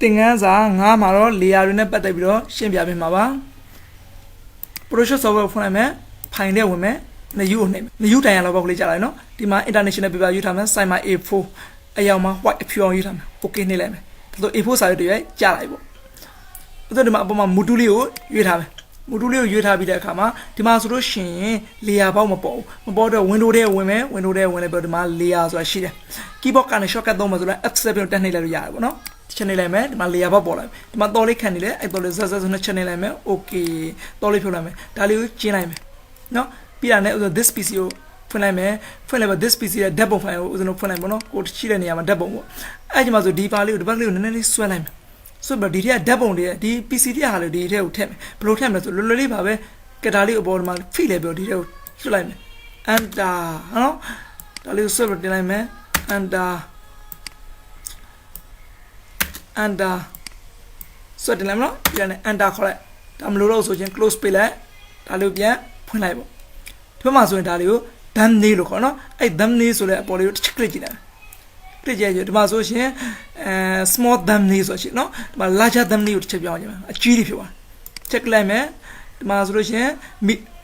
Tingan za nga maro layer ne pat bi ro shin pya pin ma ba Photoshop software ဖွင့်လိုက်မယ်ဖိုင်ထဲဝင်မယ်နယူကိုနှိပ်မယ်နယူတိုင်ရလောက်ပေါ့ကလေးကြာလိုက်နော်ဒီမှာ international paper ယူထားမယ် Sigma A4 အယောင်မှာ white အဖြူအောင်ယူထားမယ် okay နှိပ်လိုက်မယ်ဒါဆို A4 စာရွက်တွေကြာလိုက်ပေါ့အဲ့တော့ဒီမှာအပေါ်မှာ module လေးကိုရွေးထားမယ် module လေးကိုရွေးထားပြီးတဲ့အခါမှာဒီမှာဆိုလို့ရှိရင် layer ပေါက်မပေါ်ဘူးမပေါ်တော့ window ထဲဝင်မယ် window ထဲဝင်လိုက်ပြီးတော့ဒီမှာ layer ဆိုတာရှိတယ် keyboard ကနေ shortcut သုံးမှာဆိုတော့ F7 ကိုတက်နှိပ်လိုက်လို့ရတယ်ပေါ့နော် channel လိုက်မယ်ဒီမှာ layer ပေါက်ပေါ်လာပြီဒီမှာတော်လေးခံနေလေအဲ့တော်လေးဇက်ဇက်ဆိုနဲ့ channel လိုက်မယ် okay တော်လေးဖြုတ်လိုက်မယ်ဒါလေးကိုကျင်းလိုက်မယ်နော်ပြီးတာနဲ့ဥစ္စာ this PC ကိုဖွင့်လိုက်မယ်ဖွင့်လိုက်ပါ this PC ရဲ့ ဓာတ်ပုံ file ကိုဥစ္စာလုံးဖွင့်လိုက်ပါနော်ကိုရှိတဲ့နေရာမှာဓာတ်ပုံပေါ့အဲ့ဒီမှာဆိုဒီ file လေးကိုဒီဘက်လေးကိုနည်းနည်းလေးဆွဲလိုက်မယ်ဆွဲပြီးဒီထက်ကဓာတ်ပုံတွေဒီ PC တဲ့ဟာလေးဒီထဲကိုထည့်မယ်ဘယ်လိုထည့်မလဲဆိုလွယ်လွယ်လေးပါပဲကတာလေးကိုပေါ်ဒီမှာဖိလိုက်ပြီးဒီထဲကိုဆွဲလိုက်မယ် enter နော်ဒါလေးကိုဆွဲပြီးတင်လိုက်မယ် enter ဆွဲတင်လိုက်မနော်ဒီကနေ enter ခေါ်လိုက်ဒါမလို့တော့ဆိုချင်း close ပေးလိုက်ဒါလေးကိုပြန်ဖွင့်လိုက်ပေါ့ဒီဘက်မှာဆိုရင်ဒါလေးကို thumbnail လို့ခေါ်နော်အဲ့ thumbnail ဆိုတဲ့အပေါ်လေးကိုတစ်ချက်ခလစ်ကြည့်လိုက်ခလစ်ကြည့်ရဒီမှာဆိုရှင်small thumbnail ဆိုရှိနော်ဒီမှာ larger thumbnail ကိုတစ်ချက်ပြောင်းကြည့်မယ်အကြီးလေးဖြစ်သွားချက်လိုက်မယ်ဒီမှာဆိုလို့ရှင်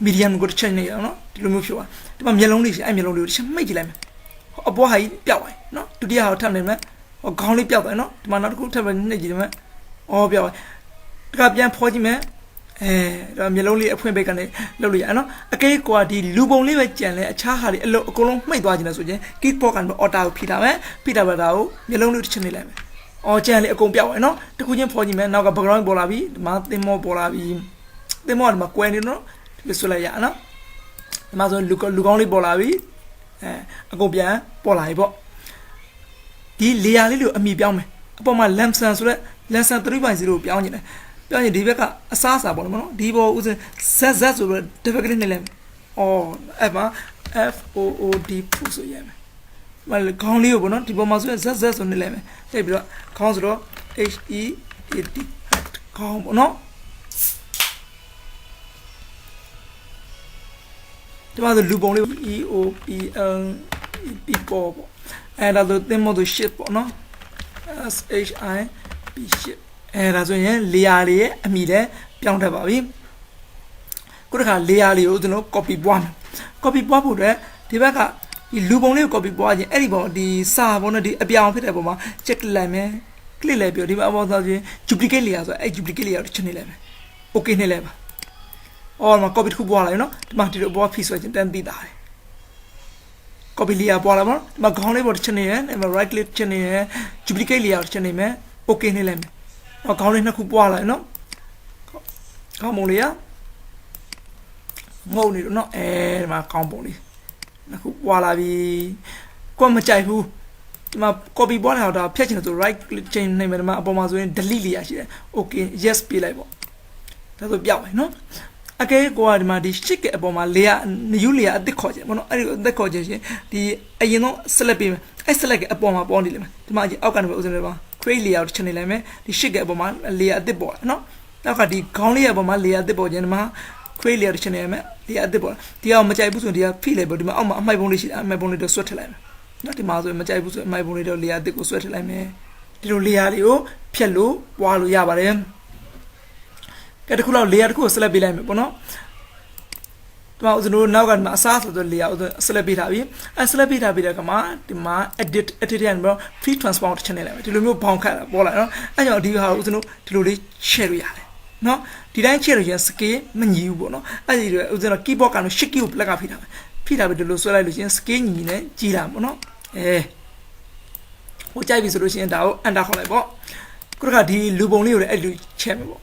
medium ကိုတစ်ချက်နေရအောင်နော်ဒီလိုမျိုးဖြစ်သွားဒီမှာမျက်လုံးလေးရှိအဲ့မျက်လုံးလေးကိုတစ်ချက်မှိတ်ကြည့်လိုက်မယ်အပေါ်ဟာကြီးပျောက်သွားနော်ဒုတိယဟာကိုထပ်နေမယ်ဟောခေါင်းလေးပျောက်သွားနော်ဒီမှာနောက်တစ်ခုထပ်ပြီးနှိပ်ကြည့်မယ်အော်ပျောက်သွားတခါပြန်ဖော်ကြည့်မယ်ဒါမျိုးလုံးလေးအဖွင့်ပိတ်ကနေလုပ်လို့ရနော်အကေးကွာဒီလူပုံလေးပဲကြံလဲအခြားဟာတွေအကုန်လုံးမှိတ်သွားခြင်းလဲဆိုရင် keyboard ကနေ order ကိုဖိထားမယ်ဖိထားပါတာကိုမျိုးလုံးလေးတစ်ချက်နေလိုက်မယ်အော်ကြံလေးအကုန်ပြောက်သွားနော်တခုချင်းဖော်ကြည့်မယ်နောက်က background ပေါ်လာပြီဒီမှာသင်မောပေါ်လာပြီသင်မောကဒီမှာကွယ်နေနော်ဒီဆွဲလိုက်ရနော်ဒီမှာဆိုလူကောင်းလေးပေါ်လာပြီအကုန်ပြန်ပေါ်လာပြီပေါ့ဒီ layer လေးကိုအမိပြောင်းမယ်အပေါ်မှာ lamson ဆိုတဲ့ lamson 3.0ကိုပြောင်းနေတယ်ပြောရင်ဒီဘက်ကအစားအစာပေါ့နော်ဒီဘောဥစဉ် ZZ ဆိုတော့ဒီဘက်ကလေးနေလဲအော်အဲ့မှာ FOOD ဖူဆိုရမယ်မလခေါင်းလေးကိုပေါ့နော်ဒီပေါ်မှာဆိုရင် ZZ ဆိုနေလဲမယ်တိတ်ပြီးတော့ခေါင်းဆိုတော့ HEAT ခေါင်းပေါ့နော်ဒီမှာဆိုလူပုံလေး EOPL people ပေါ့အဲ့ဒါဆိုသင်္ဘောဆို ship ပေါ့နော် SHIP shipအဲ့ဒါဆိုရင် layer လေးရဲ့အမိလည်းပြောင်းတတ်ပါပြီခုတစ်ခါ layer လေးကိုကျွန်တော် copy ပွားမယ် copy ပွားဖို့အတွက်ဒီဘက်ကဒီလူပုံလေးကို copy ပွားခြင်းအဲ့ဒီပေါ်ဒီစာပေါ်နဲ့ဒီအပြောင်ဖြစ်တဲ့ပုံမှာ check လိုက်မယ် click လိုက်ပြီးဒီမှာအပေါ်ဆိုရင် duplicate layer ဆိုအဲ့ duplicate layer ကိုချက်နေလိုက်မယ် okay နေလိုက်ပါအော်မှာ copy တစ်ခုပွားလိုက်နော်ဒီမှာဒီလိုပွား fit ဆိုရင်တန်းသိတာတယ် copy layer ပွားလာပါတော့ဒီမှာခေါင်းလေးပေါ်တစ်ချက်နေရဒီမှာ right click ချက်နေရ duplicate layer ကိုချက်နေမယ် okay နေလိုက်မယ်အော်ခေါင်းလေးနှစ်ခုပွားလာနော်ခေါင်းပုံလေးရငုံနေတော့နော်ဒီမှာခေါင်းပုံလေးနှစ်ခုပွားလာပြီကိုမကြိုက်ဘူးဒီမှာ copy ပွားလာတာဖြတ်ချင်တယ်ဆို right click ချိန်နေမယ်ဒီမှာအပေါ်မှာဆိုရင် delete လေးရရှိတယ် okay yes ပေးလိုက်ပေါ့ဒါဆိုပြောက်မယ်နော်အကဲကိုကဒီမှာဒီ shit ကအပေါ်မှာ layer new layer အသစ်ခေါ်ခြင်းပေါ့နော်အဲ့ဒီအသစ်ခေါ်ခြင်းရှင်ဒီအရင်ဆုံး select ပေးမယ်အဲ့ select ကအပေါ်မှာပေါ်နေလိမ့်မယ်ဒီမှာအောက်ကနေပဲဥစဉ်လေးပါcreate layer တစ်ချက်နေလိုက်မယ်ဒီ shit ကအပေါ်မှာ layer အသစ်ပေါ်လာနော်နောက်ကဒီခေါင်းလေးရဲ့အပေါ်မှာ layer အသစ်ပေါ်ခြင်းဒီမှာ create layer တစ်ချက်နေရမယ် layer အသစ်ပေါ်လာဒီအောင်မကြိုက်ဘူးဆိုရင်ဒီကဖိလိုက်ပေါ့ဒီမှာအောက်မှာအမိုက်ပုံလေးရှိတယ်အမိုက်ပုံလေးတော့ဆွဲထည့်လိုက်မယ်နော်ဒီမှာဆိုရင်မကြိုက်ဘူးဆိုရင်အမိုက်ပုံလေးတော့ layer အသစ်ကိုဆွဲထည့်လိုက်မယ်ဒီလို layer လေးကိုဖြတ်လို့ပွားလို့ရပါတယ်ကဲတခုလောက် layer တစ်ခုကို select ပေးလိုက်မယ်ပေါ့နော်ဒီမှာကျွန်တော်နောက်ကဒီမှာအစားဆိုတော့ layer ကို select ပေးထားပြီselect ပေးထားပြီးတဲ့အခါမှာဒီမှာ edit ရပြီးတော့ free transform တစ်ချက်နေလိုက်မယ်ဒီလိုမျိုးဘောင်ခတ်တာပေါ်လာနော်အဲ့ကြောင့်ဒီဟာကိုကျွန်တော်ဒီလိုလေး share လို့ရတယ်နော်ဒီတိုင်း share လို့ရင် scale မညီဘူးပေါ့နော်အဲ့ဒီတော့ကျွန်တော် keyboard ကတော့ shift key ကို black ကဖိထားမယ်ဖိထားပြီးဒီလိုဆွဲလိုက်လို့ရှင် scale ညီနေကြီးလာပေါ့နော်ဟိုကြိုက်ပြီဆိုလို့ရှိရင်ဒါကို enter ခေါ်လိုက်ပေါ့ခုတစ်ခါဒီလူပုံလေးကိုလည်းအဲ့လိုချက်မယ်ပေါ့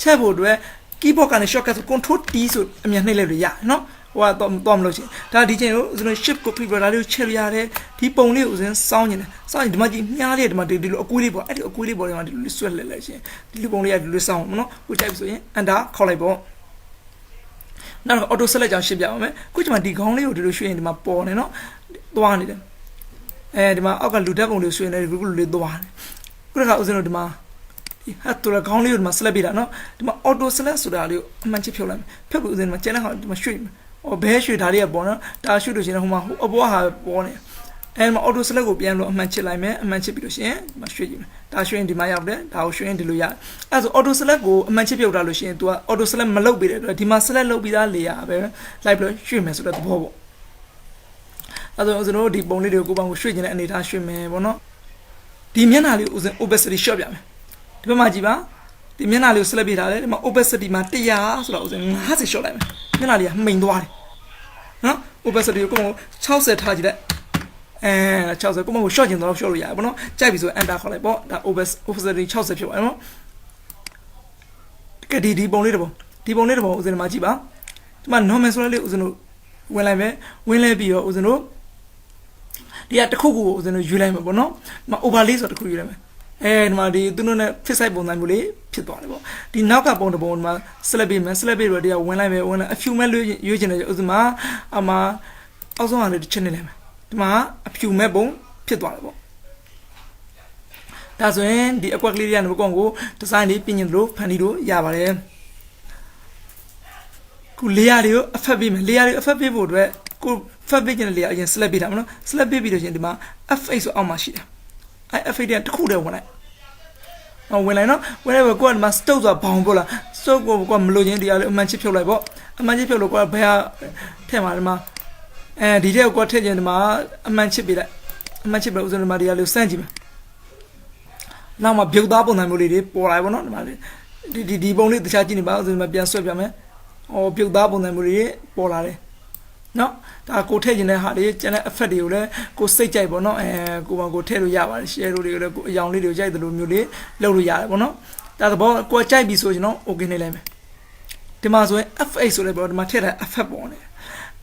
ချက်ဖို့အတွက် keyboard ကနေ shortcut ဆို control T ဆိုအမြန်နှိပ်လိုက်လို့ရနော်ဟိုကတော့မလို့ချင်းဒါဒီချိန်ကိုကျွန်တော် shift ကို preview ဒါလေးကိုချက်ရတယ်ဒီပုံလေးကိုဥစဉ်စောင်းနေတယ်စောင်းရင်ဒီမှာကြီးမြားလေးဒီမှာဒီလိုအကွေးလေးပေါ့အဲ့ဒီအကွေးလေးပေါ်ဒီမှာဒီလိုဆွဲလိုက်ရှင်ဒီလိုပုံလေးကဒီလိုစောင်းမနော်ဟိုကြိုက်ပြီဆိုရင် enter ခေါ်လိုက်ပေါ့နောက်တော့ auto select ကြောင့်ရှင်းပြပါမယ်ခုချိန်မှာဒီခေါင်းလေးကိုဒီလိုရွှေ့ရင်ဒီမှာပေါ်နေနော်သွားနေတယ်ဒီမှာအောက်ကလူတက်ပုံလေးရွှေ့နေတယ်ဒီလိုလေးသွားနေခုတစ်ခါဥစဉ်တို့ဒီမှာဟာတူရခေါင်းလေးကိုဒီမှာ select ပေးတာနော်ဒီမှာ auto select ဆိုတာလေးကိုအမှန်ချဖြုတ်လိုက်မယ်ဖြုတ်ပြီးဥစဉ်မှာကျန်တဲ့ဟာဒီမှာရွှေ့မယ်ဘဲရွှေဓာတ်လေးကပေါ်နော်ဒါရွှေ့လို့ရှိရင်ဟိုမှာဟိုအပေါ်ဟာပေါ်နေ မှာ auto select ကိုပြန်လို့အမှန်ချစ်လိုက်မယ်အမှန်ချစ်ပြီးလို့ရှိရင်မရွှေ့ကြည့်မယ်ဒါရွှေ့ရင်ဒီမှာရောက်တယ်ဒါကိုရွှေ့ရင်ဒီလိုရတယ်အဲ့ဆို auto select ကိုအမှန်ချစ်ပြုတ်ထားလို့ရှိရင် तू က auto select မလုပ်ပေးတဲ့အတွက်ဒီမှာ select လုပ်ပြီးသား layer ပဲလိုက်ပြီးတော့ရွှေ့မယ်ဆိုတဲ့သဘောပေါ့အဲ့ဆိုကျွန်တော်တို့ဒီပုံလေးတွေကိုကိုယ်ပိုင်ကိုရွှေ့ခြင်းတဲ့အနေထားရွှေ့မယ်ပေါ့နော်ဒီမျက်နှာလေးကို opacity shot ပြမယ်ဒီဘက်မှာကြည့်ပါဒီမျက်နှာလေးကို select ပေးထားတယ်ဒီမှာ opacity မှာ100ဆိုတော့50 shot လိုက်မယ်မျက်နှာလေးကမှိန်သွားတယ်နော် opacity ကိုကိုယ်60ထားကြည့်လိုက်60ကိုမကို short ကျင်တော့ short လို့ရတယ်ပေါ့နော်ကြိုက်ပြီဆို enter ခေါ်လိုက်ပေါ့ဒါ opacity 60ဖြစ်သွားတယ်နော်ကဲဒီပုံလေးတစ်ပုံဒီပုံလေးတစ်ပုံဦးဇင်းတို့မှာကြည့်ပါဒီမှာ normal ဆိုလေးဦးဇင်းတို့ဝင်လိုက်မယ်ဝင်လဲပြီးတော့ဦးဇင်းတို့ဒီကတစ်ခုခုကိုဦးဇင်းတို့ယူလိုက်မယ်ပေါ့နော်ဒီမှာ overlay ဆိုတစ်ခုယူလိုက်မယ်ဒီမှာဒီသူတို့နဲ့ fit size ပုံစံမျိုးလေးဖြစ်သွားတယ်ပေါ့ဒီနောက်ကပုံတစ်ပုံဒီမှာ select ပေးမယ် select ပေးတော့ဒီကဝင်လိုက်မယ်ဝင်လိုက်အဖြူမဲ့ရွေးချင်တယ်ဦးဇင်းမှာအမအောက်ဆုံးဟာလေးတစ်ချက်နေလိုက်မယ်ဒီမှာအဖြူမဲ့ပုံဖြစ်သွားတယ်ပေါ့ဒါဆိုရင်ဒီအကွက်ကလေးတွေကနေကောင်းကိုဒီဇိုင်းလေးပြင်ရင်တို့ဖန်တီးလို့ရပါတယ်ခု layer တွေကိုအဖက်ပေးမယ် layer တွေအဖက်ပေးဖို့အတွက်ကိုဖက်ပေးခြင်း layer အရင် select ပေးတာမနော် select ပေးပြီးတော့ရှင်ဒီမှာ F8 ဆိုအောက်မှာရှိတယ်F8 တည်းတစ်ခုတည်းဝင်လိုက်ဝင်လိုက်နော်ဝင်လိုက်ကိုကဒီမှာ stroke ဆိုတာဘောင်ပေါ့လား stroke ကိုမလို့ချင်းဒီအမှန်ချစ်ဖြုတ်လိုက်ပေါ့အမှန်ချစ်ဖြုတ်လို့ကိုကဘယ်ဟာထဲမှာဒီမှာဒီတဲ့ကိုထည့်ခြင်းဒီမှာအမှန်ချစ်ပေးလိုက်အမှန်ချစ်ပေးဦးစံဒီမှာဒီလေးစမ်းကြည့်မယ်နောက်မှာပြုတ်သားပုံစံမျိုးလေးတွေပေါ်လာပြီပေါ့နော်ဒီမှာဒီပုံလေးတခြားကြည့်နေပါဦးစံဒီမှာပြန်ဆွဲပြမယ်ပြုတ်သားပုံစံမျိုးလေးပေါ်လာတယ်နော်ဒါကိုထည့်ခြင်းတဲ့ဟာတွေကျန်တဲ့ effect တွေကိုလည်းကိုစိတ်ကြိုက်ပေါ့နော်ကိုထည့်လို့ရပါတယ် share လို့တွေကိုလည်းကိုအယောင်လေးတွေကိုကြိုက်တယ်လို့မျိုးလေးလုပ်လို့ရတယ်ပေါ့နော်ဒါသဘောကိုကြိုက်ပြီဆိုရင်တော့ okay နေလိုက်မယ်ဒီမှာဆိုရင် F8 ဆိုလည်းပေါ့ဒီမှာထည့်တဲ့ effect ပေါ်နေ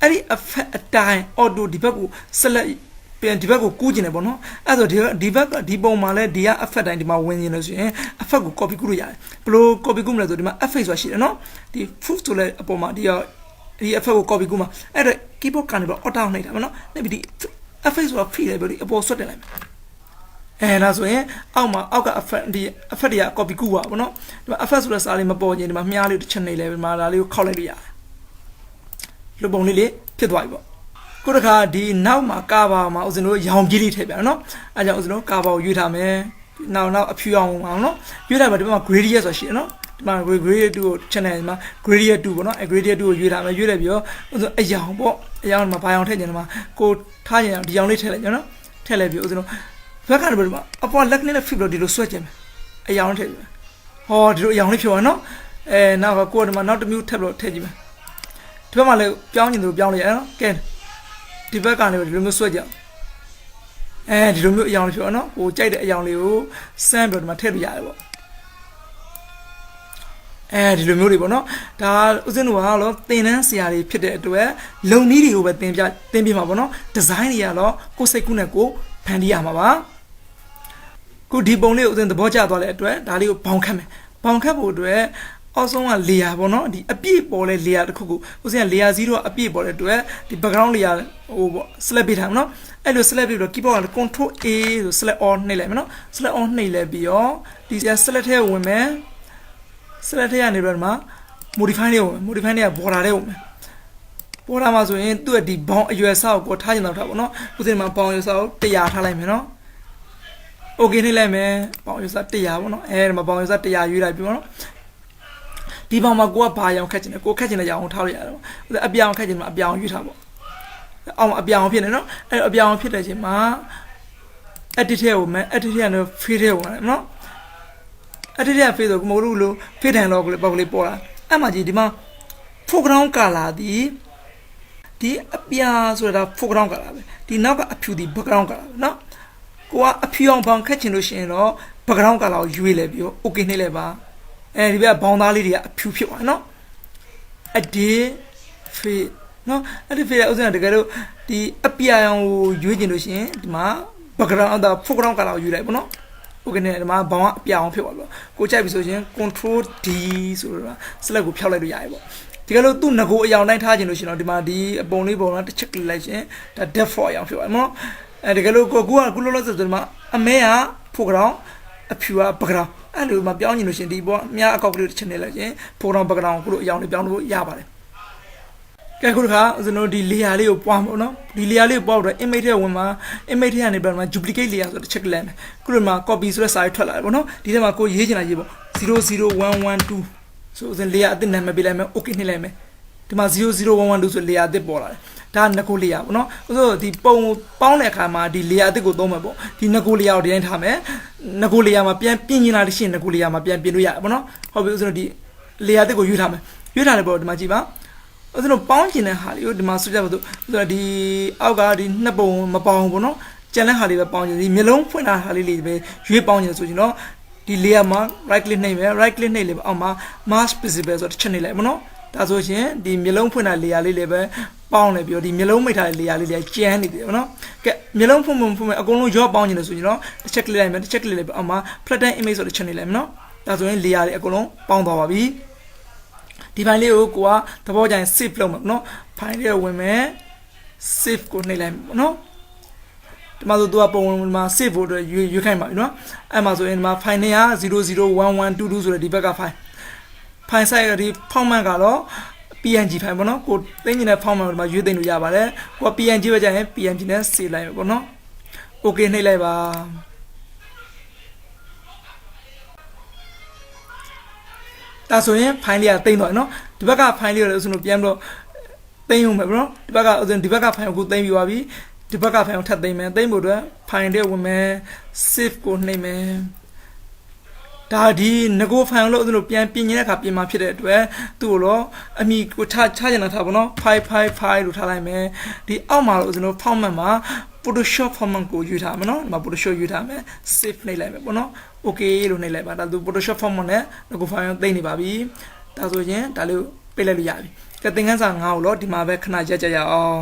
အဲ့ဒီ effect အတိုင်း auto ဒီဘက်ကို select ပြန်ဒီဘက်ကိုကူးကျင်တယ်ပေါ့နော်အဲ့ဆိုဒီဘက်ကဒီပုံမှာလဲဒီက effect တိုင်းဒီမှာဝင်နေလို့ဆိုရင် effect ကို copy ကူးလို့ရတယ်ဘယ်လို copy ကူးမလဲဆိုဒီမှာ F8 ဆိုတာရှိတယ်နော်ဒီ proof ဆိုလဲအပေါ်မှာဒီ effect ကို copy ကူးမှာအဲ့ဒါ keyboard ကနေပြီး auto နှိပ်တာပေါ့နော်နှိပ်ပြီးဒီ F8 ဆိုတာ free တယ်ပြောဒီအပေါ်ဆွတ်တင်လိုက်မယ်ဒါဆိုရင်အောက်က effect ဒီ effect တွေက copy ကူးပါပေါ့နော်ဒီမှာ effect ဆိုတဲ့စာလေးမပေါ်ရင်ဒီမှာမြားလေးတစ်ချက်နှိပ်လဲဒီမှာဒါလေးကိုခောက်လိုက်လို့ရတယ်လူပုံလေးဖြစ်သွားပြီပေါ့ကိုတခါဒီနောက်မှာကာဘာမှာဦးဇင်းတို့ရောင်ကြီးလေးထည့်ပြနော်အဲကြောင့်ဦးဇင်းတို့ကာဘာကိုရွေးထားမယ်နောက်အဖြူအောင်အောင်နော်ရွေးထားမှာဒီမှာ gradient ဆိုတာရှိတယ်နော်ဒီမှာ gradient 2ကို channel ဒီမှာ gradient 2ပေါ့နော်gradient 2ကိုရွေးထားမယ်ရွေးလိုက်ပြီးတော့ဦးဇင်းအရောင်ပေါ့အရောင်မှာဘာရောင်ထည့်ကြတယ်မှာကိုထားရင်ဒီရောင်လေးထည့်လိုက်နော်ထည့်လိုက်ပြီးဦးဇင်းတို့ဘက်ကနေပြီးတော့အပေါ်လက်ကနေနဲ့ fit လို့ဒီလိုဆွဲကြမယ်အရောင်ထည့်ကြမယ်ဟောဒီလိုအရောင်လေးဖြစ်သွားနော်နောက်ကကိုဒီမှာနောက်တစ်မျိုးထပ်လို့ထည့်ကြည့်မယ်ဒီဘက်မှာလည်းပြောင်းနေတယ်ပြောင်းလိုက်ရနော်ကဲဒီဘက်ကနေဒီလိုမျိုးဆွဲကြဒီလိုမျိုးအယောင်လေးဖြစ်နော်ကိုကြိုက်တဲ့အယောင်လေးကိုစမ်းပြီးတော့ဒီမှာထည့်လို့ရတယ်ပေါ့ဒီလိုမျိုးတွေပေါ့နော်ဒါဦးစင်းတို့ကတော့သင်တန်းဆရာတွေဖြစ်တဲ့အတွက်လုံနည်းတွေကိုပဲသင်ပြမှာပေါ့နော်ဒီဇိုင်းတွေကတော့ကိုစိတ်ကူးနဲ့ကိုဖန်တီးရမှာပါခုဒီပုံလေးကိုဦးစင်းသဘောကျသွားတဲ့အတွက်ဒါလေးကိုဘောင်ခတ်မယ်ဘောင်ခတ်ဖို့အတွက်အောက်ဆုံးက layer ပေါ့နော်ဒီအပြည့်ပေါ်လဲ layer တစ်ခုခုဦးစင်းက layer 0အပြည့်ပေါ်တဲ့အတွက်ဒီ background layer ဟိုပေါ့ select ပေးထားမှာနော်အဲ့လို select ပြီးတော့ keyboard က control A ဆို select all နှိပ်လိုက်မယ်နော် select all နှိပ်လိုက်ပြီးတော့ဒီ select ထဲဝင်မယ် select ထဲကနေပြီးတော့မှာ modify လေးဝင် modify လေးက border ထဲဝင်မယ် border မှာဆိုရင်သူ့ရဲ့ဒီ bound အရွယ်အစားကိုထားချင်တော့ထားပေါ့နော်ဦးစင်းမှာ bound အရွယ်အစားကို100ထားလိုက်မယ်နော် okay နှိပ်လိုက်မယ် bound အရွယ်အစား100ပေါ့နော်ဒီမှာ bound အရွယ်အစား100ရွေးလိုက်ပြီပေါ့နော်ဒီဘောင်မှာကိုကဘာရောင်ခက်ချင်တယ်ကိုခက်ချင်တဲ့ရောင်ထားလို့ရတယ်ပေါ့အပြောင်ခက်ချင်မှာအပြောင်ယူထားပေါ့အောက်အပြောင်ဖြစ်နေနော်အဲ့အပြောင်ဖြစ်တဲ့ချိန်မှာ edit ထဲကိုမယ် edit ထဲကနေ fade ထဲကိုနော် edit ထဲ fade ဆိုကိုမလို့လို့ fade တယ်လို့ပေါ့ကလေးပေါ်လာအဲ့မှာကြီးဒီမှာ foreground color ဒီအပြာဆိုတာ foreground color ပဲဒီနောက်ကအဖြူဒီ background color ပဲနော်ကိုကအဖြူအောင်ဘောင်ခက်ချင်လို့ရှိရင်တော့ background color ကိုရွေးလဲပြီးတော့ okay နှိပ်လိုက်ပါဒီဘက်ဘောင်သားလေးတွေကအဖြူဖြစ်သွားနော် edit fade နော် edit fade ဥစ္စာတကယ်လို့ဒီအပြာရောင်ကိုရွေးကျင်လို့ရှိရင်ဒီမှာ background foreground color ကိုယူလိုက်ပေါ့နော် okay နဲ့ဒီမှာဘောင်ကအပြာရောင်ဖြစ်သွားပြီကိုကြိုက်ပြီဆိုရင် control D ဆိုတော့ select ကိုဖျောက်လိုက်လို့ရတယ်ပေါ့ဒီကလို့သူ့ငကိုအယောင်တိုင်းထားကျင်လို့ရှိရင်တော့ဒီမှာဒီအပုံလေးပုံတော့တစ်ချက်ကလေးလိုက်ရှင်ဒါ default အယောင်ဖြစ်သွားပြီနော်တကယ်လို့ကိုလောလောဆယ်ဆိုဒီမှာအမဲက foreground အဖြူက background အဲ့လိုမှပြောင်းနေလို့ရှင်ဒီပေါ်အများအကောက်ကလေးတစ်ချက်နေလိုက်ရှင် foreground background ကိုလို့အယောင်လေးပြောင်းလို့ရပါတယ် ကဲခုတခါကျွန်တော်ဒီ layer လေးကိုပွားမှာနော်ဒီ layer လေးကိုပွားတော့ image ထဲဝင်မှာ image ထဲကနေပြန်မှာ duplicate layer ဆိုတော့ check လိုက်မယ်ခုလိုမှာ copy ဆိုတဲ့စာရေးထွက်လာတယ်ပေါ့နော်ဒီထဲမှာကိုရေးချင်တာရေးပေါ့00112ဆိုရင် layer အသစ်နာမည်ပေးလိုက်မယ် okay နှိပ်လိုက်မယ်ဒီမှာ00112ဆို layer အသစ်ပေါ်လာတယ်ဒါငကို layer ပေါ့နော်ဆိုတော့ဒီပုံပေါင်းတဲ့အခါမှာဒီ layer အသစ်ကိုသုံးမယ်ပေါ့ဒီငကို layer ကိုဒီတိုင်းထားမယ်ငကို layer မှာပြန်ပြင်နေတာတရှိရင်ငကို layer မှာပြန်ပြင်လို့ရတယ်ပေါ့နော်ဟုတ်ပြီဆိုတော့ဒီ layer အသစ်ကိုရွေးထားမယ်ရွေးထားတယ်ပေါ့ဒီမှာကြည့်ပါအဲ့တော့ပေါင်းကျင်တဲ့ဟာလေးကိုဒီမှာဆွကြပါစို့ဒီအောက်ကဒီနှစ်ပုံမပေါင်းဘူးเนาะကျန်တဲ့ဟာလေးပဲပေါင်းကျင်ဒီမျိုးလုံးဖွင့်ထားတာလေးပဲရွေးပေါင်းကျင်ဆိုရင်เนาะဒီ layer မှာ right click နှိပ်မယ် right click နှိပ်လေအောက်မှာ mask visible ဆိုတော့တစ်ချက်နှိပ်လိုက်ပါเนาะဒါဆိုရင်ဒီမျိုးလုံးဖွင့်ထား layer လေးလေးပဲပေါင်းနေပြီးတော့ဒီမျိုးလုံးမိတ်ထားတဲ့ layer လေးလေးကျန်းနေတယ်ပေါ့เนาะကဲမျိုးလုံးဖွင့်မယ်အကုန်လုံးရောပေါင်းကျင်လို့ဆိုရင်เนาะတစ်ချက် click လိုက်မယ်တစ်ချက် click လိုက်ပြီးအောက်မှာ flatten image ဆိုတော့တစ်ချက်နှိပ်လိုက်မယ်เนาะဒါဆိုရင် layer လေးအကုန်လုံးပေါင်းသွားပါပြီဒီဖိုင်လေးကိုကိုကသဘောကျရင် save လုပ်မှာเนาะဖိုင်လေးကိုဝင်မယ် save ကိုနှိပ်လိုက်ပေါ့เนาะဒီမှာဆိုသူကပုံဝင်မှာ save ဖို့အတွက်ရွေးခိုင်းပါပြီเนาะအဲ့မှာဆိုရင်ဒီမှာဖိုင်လေးက001122ဆိုတဲ့ဒီဘက်ကဖိုင် size ကဒီ format ကတော့ PNG ဖိုင်ပေါ့เนาะကိုသိနေတဲ့ format ကိုဒီမှာရွေးသိမ်းလို့ရပါတယ်ကိုက PNG ပဲကြာရင် PNG နဲ့ save လိုက်မယ်ပေါ့เนาะ okay နှိပ်လိုက်ပါဒါဆိုရင်ဖိုင်လေးကတိမ့်သွားပြီเนาะဒီဘက်ကဖိုင်လေးကိုလည်းကျွန်တော်ပြန်ပြီးတော့တိမ့်အောင်မယ်ဗောနော်ဒီဘက်ကဒီဘက်ကဖိုင်ကိုတိမ့်ပြီးသွားပြီဒီဘက်ကဖိုင်ကိုထပ်တိမ့်မယ်တိမ့်ဖို့အတွက်ဖိုင်လေးဝင်မယ် save ကိုနှိပ်မယ်ဒါဒီငကိုဖိုင်လို့ကျွန်တော်ပြန်ပြင်နေတဲ့အခါပြင်มาဖြစ်တဲ့အတွက်သူ့ကိုတော့အမိကိုချချင်တာထားဗောနော်555လို့ထားလိုက်မယ်ဒီအောက်မှာလို့ကျွန်တော် format မှာ Photoshop format ကိုယူထားမယ်နော်ဒီမှာ Photoshop ယူထားမယ် save နှိပ်လိုက်မယ်ပေါ့နော် okay လို့နှိပ်လိုက်ပါဒါသူ Photoshop format နဲ့ငကိုဖိုင်ကိုသိမ့်နေပါပြီဒါဆိုရင်ဒါလေးကိုပိတ်လိုက်လို့ရပြီကဲသင်ခန်းစာ9ကိုတော့ဒီမှာပဲခဏရက်ကြရအောင်